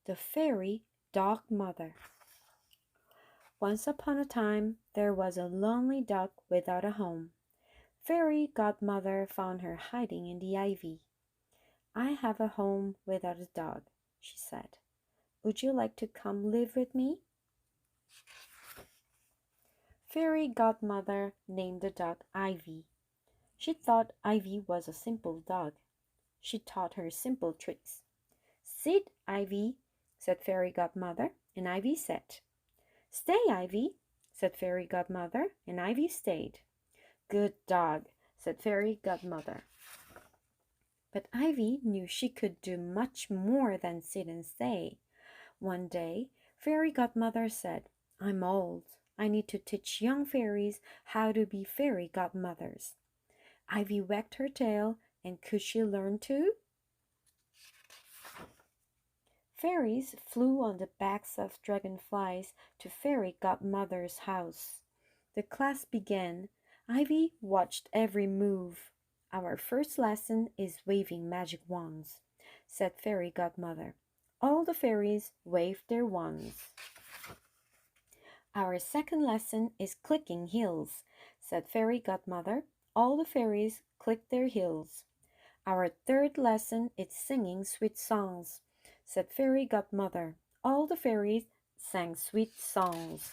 The Fairy Dogmother. Once upon a time, there was a lonely duck without a home. Fairy Godmother found her hiding in the ivy. "I have a home without a dog," she said. "Would you like to come live with me?" Fairy Godmother named the dog Ivy. She thought Ivy was a simple dog. She taught her simple tricks. "Sit, Ivy," said Fairy Godmother, and Ivy sat. "Stay, Ivy," said Fairy Godmother, and Ivy stayed. "Good dog," said Fairy Godmother. But Ivy knew she could do much more than sit and stay. One day, Fairy Godmother said, "I'm old. I need to teach young fairies how to be fairy godmothers." Ivy wagged her tail, and could she learn too? Fairies flew on the backs of dragonflies to Fairy Godmother's house. The class began. Ivy watched every move. "Our first lesson is waving magic wands," said Fairy Godmother. All the fairies waved their wands. "Our second lesson is clicking heels," said Fairy Godmother. All the fairies clicked their heels. "Our third lesson is singing sweet songs," said Fairy Godmother. All the fairies sang sweet songs.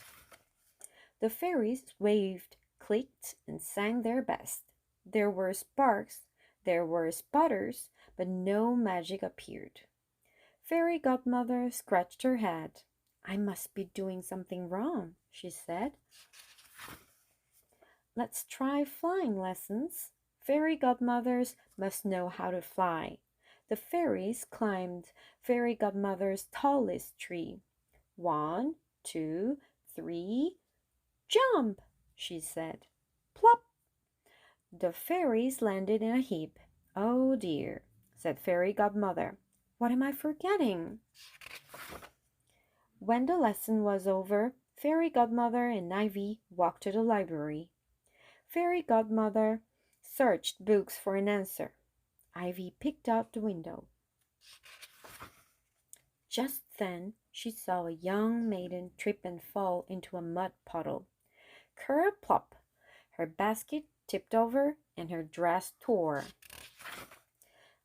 The fairies waved, clicked, and sang their best. There were sparks, there were sputters, but no magic appeared. Fairy Godmother scratched her head. "I must be doing something wrong," she said. "Let's try flying lessons. Fairy Godmothers must know how to fly." The fairies climbed Fairy Godmother's tallest tree. "1, 2, 3, jump!" she said. Plop! The fairies landed in a heap. "Oh dear," said Fairy Godmother. "What am I forgetting?" When the lesson was over, Fairy Godmother and Ivy walked to the library. Fairy Godmother searched books for an answer. Ivy peeked out the window. Just then she saw a young maiden trip and fall into a mud puddle. Ker-plop! Her basket tipped over and her dress tore.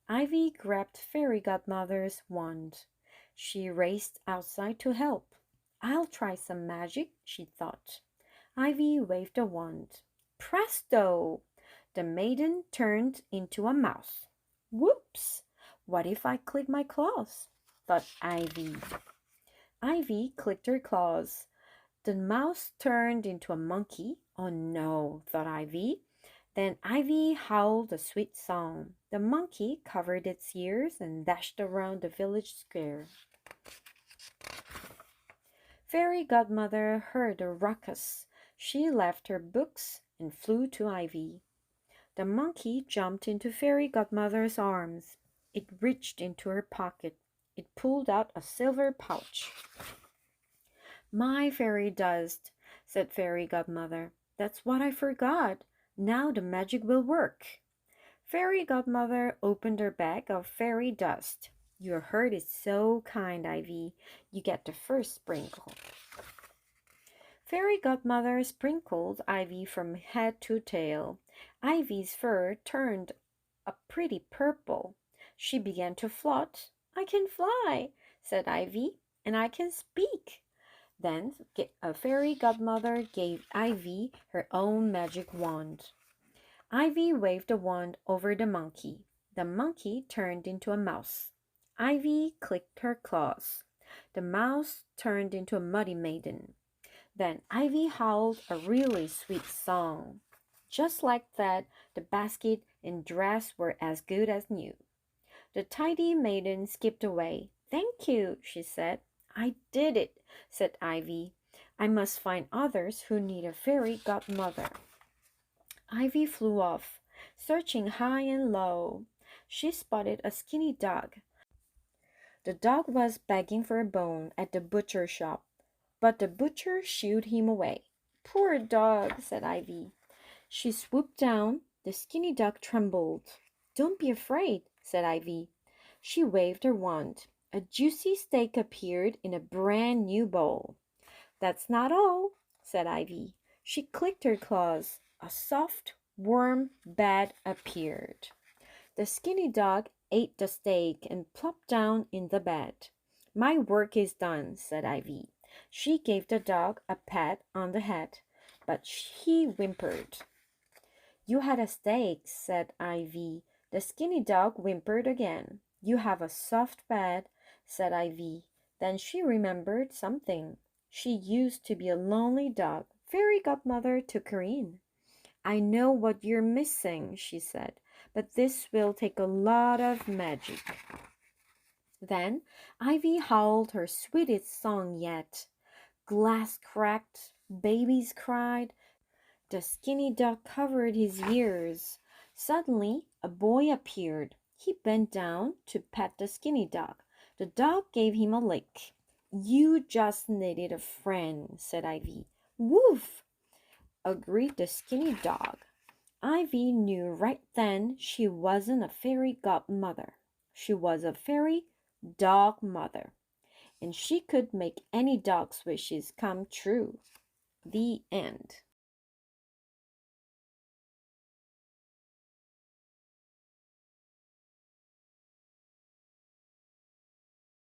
Ivy grabbed Fairy Godmother's wand. She raced outside to help. "I'll try some magic," she thought. Ivy waved the wand. Presto! The maiden turned into a mouse. "Whoops! What if I click my claws?" thought Ivy. Ivy clicked her claws. The mouse turned into a monkey. "Oh no," thought Ivy. Then Ivy howled a sweet song. The monkey covered its ears and dashed around the village square. Fairy Godmother heard the ruckus. She left her books and flew to Ivy. The monkey jumped into Fairy Godmother's arms. It reached into her pocket. It pulled out a silver pouch. "My fairy dust," said Fairy Godmother. "That's what I forgot. Now the magic will work." Fairy Godmother opened her bag of fairy dust. "Your heart is so kind, Ivy. You get the first sprinkle." Fairy Godmother sprinkled Ivy from head to tail. Ivy's fur turned a pretty purple. She began to float. "I can fly," said Ivy, "and I can speak." Then a Fairy Godmother gave Ivy her own magic wand. Ivy waved the wand over the monkey. The monkey turned into a mouse. Ivy clicked her claws. The mouse turned into a muddy maiden. Then Ivy howled a really sweet song. Just like that, the basket and dress were as good as new. The tidy maiden skipped away. "Thank you," she said. "I did it," said Ivy. "I must find others who need a fairy godmother." Ivy flew off, searching high and low. She spotted a skinny dog. The dog was begging for a bone at the butcher shop, but the butcher shooed him away. "Poor dog," said Ivy. She swooped down. The skinny dog trembled. "Don't be afraid," said Ivy. She waved her wand. A juicy steak appeared in a brand new bowl. That's not all, said Ivy. She clicked her claws. A soft, warm bed appeared. The skinny dog ate the steak and plopped down in the bed. My work is done, said Ivy. She gave the dog a pat on the head, but he whimpered. You had a steak, said Ivy. The skinny dog whimpered again. You have a soft bed, said Ivy. Then she remembered something. She used to be a lonely dog. Fairy Godmother took her in. I know what you're missing, she said, but this will take a lot of magic. Then Ivy howled her sweetest song yet. Glass cracked, babies cried. The skinny dog covered his ears. Suddenly, a boy appeared. He bent down to pet the skinny dog. The dog gave him a lick. You just needed a friend, said Ivy. Woof! Agreed the skinny dog. Ivy knew right then she wasn't a fairy godmother. She was a fairy dog mother, and she could make any dog's wishes come true. The end.